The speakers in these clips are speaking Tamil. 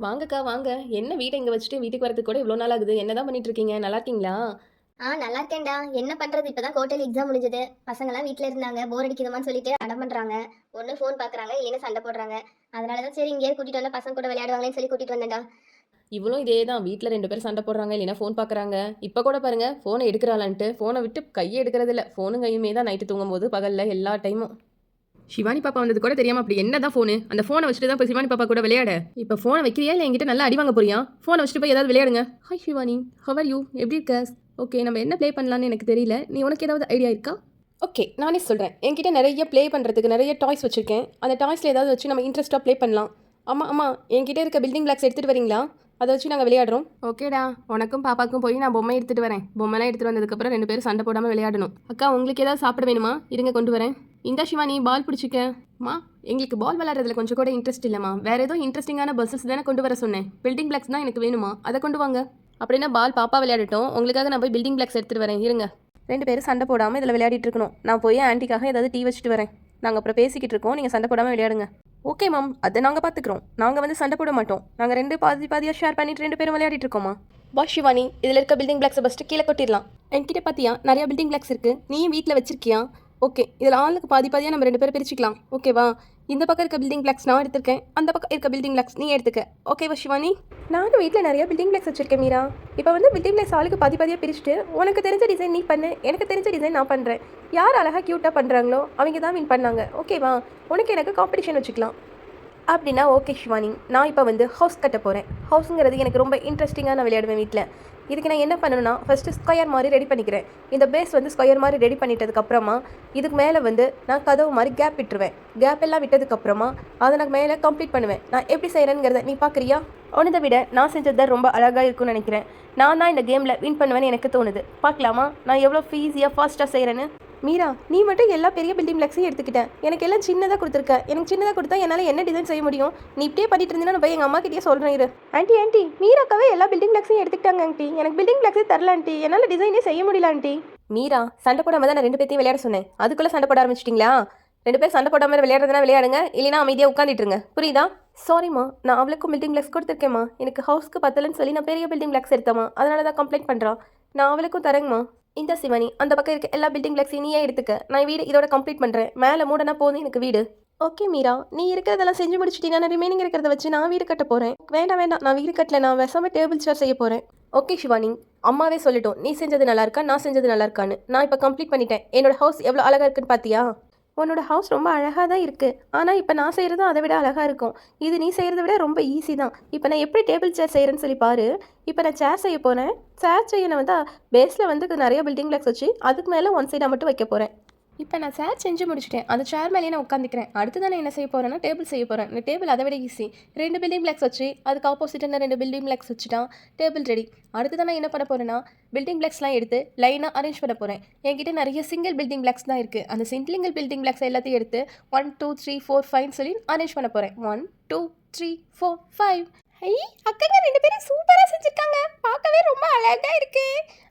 வாங்கக்கா வாங்க. என்ன வீட்ட இங்க வச்சுட்டு வீட்டுக்கு வரதுக்கு கூட இவ்ளோ நாள் ஆகுது. என்னதான் பண்ணிட்டு இருக்கீங்க? நல்லா இருக்கீங்களா? நல்லா இருக்கேன்டா. என்ன பண்றது? இப்பதான் குவார்ட்டர்லி எக்ஸாம் முடிஞ்சது. பசங்கலாம் வீட்ல இருந்தாங்க. போர் அடிக்குதுமான்னு சொல்லிட்டு அடம் பண்றாங்க. ஒண்ணு ஃபோன் பாக்குறாங்க, இல்லைன்னா சண்டை போடுறாங்க. அதனால தான் சரி இங்கேயே கூட்டிட்டு வந்தா பசங்க கூட விளையாடுவாங்களேன்னு சொல்லி கூட்டிட்டு வந்தேன்டா. இவளும் இதே தான். வீட்ல 2 பேரும் சண்டை போடுறாங்க, இல்லைன்னா ஃபோன் பார்க்குறாங்க. இப்ப கூட பாருங்க, ஃபோன எடுக்குறாளான்ட்டு, ஃபோன விட்டு கையே எடுக்கிறதில்ல. ஃபோனும் கையுமே தான் நைட்டு தூங்கும்போது, பகல்ல எல்லா டைமும். ஷிவானி பாப்பா வந்தது கூட தெரியாம அப்படி என்னதான் ஃபோனு? அந்த ஃபோனை வச்சுட்டு தான் போய் சிவானி பாப்பா கூட விளையாட. இப்ப ஃபோனை வைக்கிறியா இல்ல என்கிட்ட நல்லா அடி வாங்க போறியா? ஃபோனை வச்சுட்டு போய் ஏதாவது விளையாடுங்க. Hi Shivani, how are you? எப்படி இருக்க? ஓகே, நம்ம என்ன ப்ளே பண்ணலாம்னு எனக்கு தெரியல. நீ உனக்கு ஏதாவது ஐடியா இருக்கா? ஓகே, நானே சொல்கிறேன். என்கிட்ட நிறைய ப்ளே பண்ணுறதுக்கு நிறைய டாய்ஸ் வச்சுருக்கேன். அந்த டாய்ஸில் ஏதாவது வச்சு நம்ம இன்ட்ரெஸ்ட்டாக ப்ளே பண்ணலாம். ஆமாம் ஆமாம், என்கிட்ட இருக்க பில்டிங் பிளாக்ஸ் எடுத்துகிட்டு வரீங்களா? அதை வச்சு நாங்கள் விளையாடுறோம். ஓகேடா, உனக்கும் பாப்பாக்கும் போய் நான் பொம்மை எடுத்துகிட்டு வரேன். பொம்மைலாம் எடுத்துகிட்டு வந்ததுக்கப்புறம் 2 பேரும் சண்டை போடாமல் விளையாடணும். அக்கா, உங்களுக்கு ஏதாவது சாப்பிட வேணுமா? இருங்க கொண்டு வரேன். இந்த சிவானி பால் பிடிச்சிக்க. மா, எங்களுக்கு பால் விளையாடுறதுல கொஞ்சம் கூட இன்ட்ரெஸ்ட் இல்லைம்மா. வேறு ஏதோ இன்ட்ரெஸ்டிங்கான பஸ்ஸஸ் தானே கொண்டு வர சொன்னேன். பில்டிங் பிளாக்ஸ் தான் எனக்கு வேணுமா, அதை கொண்டு வாங்க. அப்படின்னா பால் பாப்பா விளையாடட்டும். உங்களுக்காக நான் போய் பில்டிங் பிளாக்ஸ் எடுத்துகிட்டு வரேன். இருங்க. 2 பேரும் சண்டை போடாமல் இதில் விளையாடிட்டு இருக்கணும். நான் போய் ஆன்ட்டிக்காக ஏதாவது டீ வச்சுட்டு வரேன். நாங்கள் அப்புறம் பேசிக்கிட்டு இருக்கோம். நீங்கள் சண்டை போடாமல் விளையாடுங்க. ஓகே மேம், அதை நாங்கள் பார்த்துக்குறோம். நாங்கள் வந்து சண்டை போட மாட்டோம். நாங்கள் 2 பாதி பாதியாக ஷேர் பண்ணிட்டு 2 பேரும் விளையாடிட்டு இருக்கோமா? வா ஷிவானி, இதில் இருக்க பில்டிங் பிளாக்ஸை ஃபஸ்ட்டு கீழே கொட்டிடலாம். என்கிட்ட பார்த்தியா நிறைய பில்டிங் பிளாக்ஸ் இருக்குது. நீயும் வீட்டில் வச்சிருக்கியா? ஓகே, இதில் ஆளுக்கு பாதி பாதியாக நம்ம 2 பேரும் பிரிச்சுக்கலாம். ஓகேவா? இந்த பக்கம் இருக்க பில்டிங் பிளாக்ஸ் நான் எடுத்திருக்கேன். அந்த பக்கம் இருக்க பில்டிங் பிளாக்ஸ் நீ எடுத்துக்க. ஓகேவா ஷிவானி? நானும் வீட்டில் நிறைய பில்டிங் பிளாக்ஸ் வச்சிருக்கேன் மீரா. இப்போ வந்து பில்டிங் பிளாக்ஸ் ஆளுக்கு பாதி பாதியாக பிரிச்சுட்டு உனக்கு தெரிஞ்ச டிசைன் நீ பண்ணு, எனக்கு தெரிஞ்ச டிசைன் நான் பண்ணுறேன். யார் அழகாக க்யூட்டாக பண்ணுறாங்களோ அவங்க தான் வின் பண்ணாங்க. ஓகேவா? உனக்கு எனக்கு காம்படிஷன் வச்சுக்கலாம். அப்படின்னா ஓகே ஷிவானி, நான் இப்போ வந்து ஹவுஸ் கட்ட போகிறேன். ஹவுஸுங்கிறது எனக்கு ரொம்ப இன்ட்ரெஸ்டிங்காக நான் விளையாடுவேன் வீட்டில். இதுக்கு நான் என்ன பண்ணணும்னா ஃபஸ்ட்டு ஸ்கொயர் மாதிரி ரெடி பண்ணிக்கிறேன். இந்த பேஸ் வந்து ஸ்கொயர் மாதிரி ரெடி பண்ணிட்டதுக்கப்புறமா இதுக்கு மேலே வந்து நான் கதவு மாதிரி கேப் விட்டுருவேன். கேப் எல்லாம் விட்டதுக்கப்புறமா அதை நான் மேலே கம்ப்ளீட் பண்ணுவேன். நான் எப்படி செய்கிறேங்கிறத நீ பார்க்குறியா? உனதை விட நான் செஞ்சது தான் ரொம்ப அழகாக இருக்கும்னு நினைக்கிறேன். நான் தான் இந்த கேமில் வின் பண்ணுவேன்னு எனக்கு தோணுது. பார்க்கலாமா நான் எவ்வளோ ஈஸியாக ஃபாஸ்ட்டாக செய்கிறேன்னு? மீரா, நீ மட்டும் எல்லா பெரிய பில்டிங் பிளாக்ஸையும் எடுத்துக்கிட்டேன். எனக்கு எல்லாம் சின்னதாக கொடுத்துருக்க. எனக்கு சின்னதாக கொடுத்தா என்னால் என்ன டிசைன் செய்ய முடியும்? நீ இப்படியே பண்ணிட்டு இருந்தீங்கன்னா நான் போய் எங்கள் அம்மா கிட்டே சொல்கிறேன். இரு ஆண்டி, ஆண்டி மீராக்காவே எல்லா பில்டிங் பிளாக்ஸையும் எடுத்துக்கிட்டாங்க ஆண்டி. எனக்கு பில்டிங் பிளாக்ஸே தரல ஆண்டி. என்னால் டிசைனே செய்ய முடியல ஆண்டி. மீரா, சண்டை போடாமல் தான் நான் 2 பேர்த்தையும் விளையாட சொன்னேன். அதுக்குள்ளே சண்டை போட ஆரம்பிச்சிட்டிங்களா? 2 பேர் சண்டை போடாமல் விளையாடுறதுனா விளையாடுங்க, இல்லைனா அமைதியாக உட்காந்துட்டுருங்க. புரியுதா? சாரிம்மா, நான் அவளுக்கும் பில்டிங் பிளாக்ஸ் கொடுத்துருக்கேம்மா. எனக்கு ஹவுஸ்க்கு பத்தலன்னு சொல்லி நான் பெரிய பில்டிங் பிளாக்ஸ் எடுத்தேம்மா. அதனால தான் கம்ப்ளைண்ட் பண்ணுறான். நான் அவளுக்கும் தரேங்கம்மா. இந்த சிவானி, அந்த பக்கம் இருக்க எல்லா பில்டிங் பிளாக்ஸையும் நீயே எடுத்துக்க. நான் வீடு இதோட கம்ப்ளீட் பண்ணுறேன். மேலே மூடனா போதும் எனக்கு வீடு. ஓகே மீரா, நீ இருக்கிறதெல்லாம் செஞ்சு முடிச்சிட்டீங்கன்னா ரிமைனிங் இருக்கிறத வச்சு நான் வீடு கட்ட போகிறேன். வேண்டாம் வேண்டாம், நான் வீடு கட்டல. நான் விஷமா டேபிள் சேர் செய்ய போகிறேன். ஓகே சிவானி, அம்மாவே சொல்லட்டும் நீ செஞ்சது நல்லா இருக்கா நான் செஞ்சது நல்லா இருக்கான்னு. நான் இப்போ கம்ப்ளீட் பண்ணிட்டேன். என்னோட ஹவுஸ் எவ்வளோ அழகாக இருக்குன்னு பார்த்தியா? உன்னோட ஹவுஸ் ரொம்ப அழகாக தான் இருக்குது. ஆனால் இப்போ நான் செய்கிறதும் அதை விட அழகாக இருக்கும். இது நீ செய்கிறத விட ரொம்ப ஈஸி தான். இப்போ நான் எப்படி டேபிள் சேர் செய்கிறேன்னு சொல்லி பாரு. இப்போ நான் சேர் செய்ய போகிறேன். சேர் செய்ய நான் வந்து பேஸில் வந்து நிறைய பில்டிங் பிளாக்ஸ் வச்சு அதுக்கு மேலே ஒன் சைடாக மட்டும் வைக்க போகிறேன். இப்போ நான் சேர் செஞ்சு முடிச்சிட்டேன். அந்த சேர் மேலேயே நான் உட்காந்துக்கிறேன். அடுத்து தான் நான் என்ன செய்ய போகிறேன்னா டேபிள் செய்ய போகிறேன். இந்த டேபிள் அதை விட ஈஸி. 2 பில்டிங் பிளாக்ஸ் வச்சு அதுக்கு ஆப்போசிட்டாக 2 பில்டிங் பிளாக்ஸ் வச்சுட்டா டேபிள் ரெடி. அடுத்து தான் நான் என்ன பண்ண போகிறேன்னா பில்டிங் பிளாக்ஸ்லாம் எடுத்து லைனாக அரேஞ்ச் பண்ண போகிறேன். என்கிட்ட நிறைய சிங்கிள் பில்டிங் பிளாக்ஸ் தான் இருக்குது. அந்த சிங்கிள் பில்டிங் பிளாக்ஸ் எல்லாத்தையும் எடுத்து 1 2 3 4 5 சொல்லி அரேஞ்ச் பண்ண போகிறேன். 1 2 3 4 5. ஐ, அக்காங்க 2 பேரும் சூப்பராக செஞ்சுருக்காங்க. பார்க்கவே ரொம்ப அழகாக இருக்கு.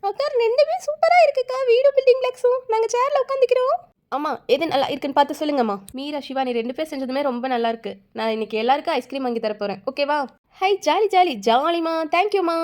அக்கா 2மே சூப்பராக இருக்குக்கா. வீடும் பில்டிங் பிளாக்ஸும். நாங்கள் சேரில் உட்காந்துக்கிறோம். ஆமாம், எது நல்லா இருக்குன்னு பார்த்து சொல்லுங்கம்மா. மீரா, சிவானி 2 பேர் செஞ்சதுமே ரொம்ப நல்லா இருக்கு. நான் இன்னைக்கு எல்லாருக்கும் ஐஸ்கிரீம் வாங்கி தர போகிறேன். ஓகேவா? ஹை, ஜாலி ஜாலி ஜாலிமா. தேங்க்யூம்மா.